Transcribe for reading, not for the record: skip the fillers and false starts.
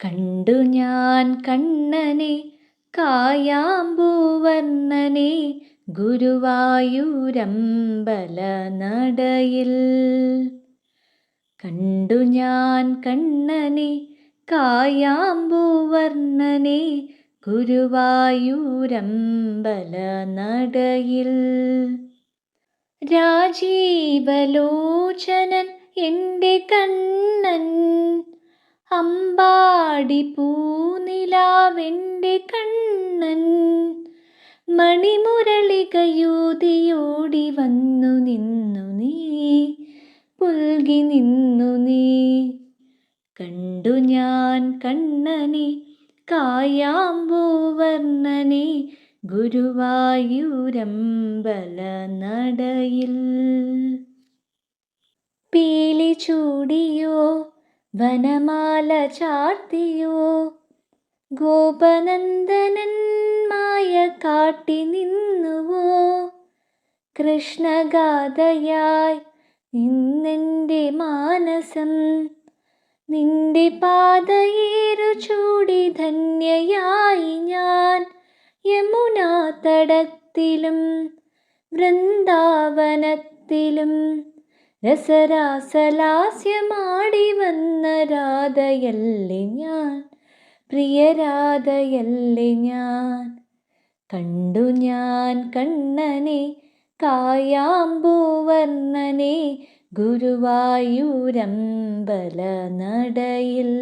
കണ്ടു ഞാൻ കണ്ണനെ കായാമ്പൂവർണ്ണനെ ഗുരുവായൂരമ്പല നടയിൽ. കണ്ടു ഞാൻ കണ്ണനെ കായാമ്പൂവർണ്ണനെ ഗുരുവായൂരമ്പല നടയിൽ. രാജീവലോചനൻ എൻ്റെ കണ്ണൻ, അമ്പാടി പൂനിലാവെൻ്റെ കണ്ണൻ, മണിമുരളികയൂതിയോടി വന്നു നിന്നു നീ, പുൽകി നിന്നു നീ. കണ്ടു ഞാൻ കണ്ണനെ കായാമ്പൂവർണ്ണനെ ഗുരുവായൂരമ്പല നടയിൽ. പീലി ചൂടിയോ വനമാല ചാർത്തിയോ, ഗോപനന്ദനൻ മായ കാട്ടി നിന്നുവോ, കൃഷ്ണഗാഥയായി ഇന്നെൻ്റെ മാനസം, നിന്റെ പാദയേറു ചൂടി ധന്യയായി ഞാൻ. യമുനാ തടത്തിലും വൃന്ദാവനത്തിലും രസരാസലാസ്യമാടി വന്ന രാധയല്ലേ ഞാൻ, പ്രിയരാധയല്ലേ ഞാൻ. കണ്ടു ഞാൻ കണ്ണനെ കായാമ്പൂവർണ്ണനെ ഗുരുവായൂരമ്പല നടയിൽ.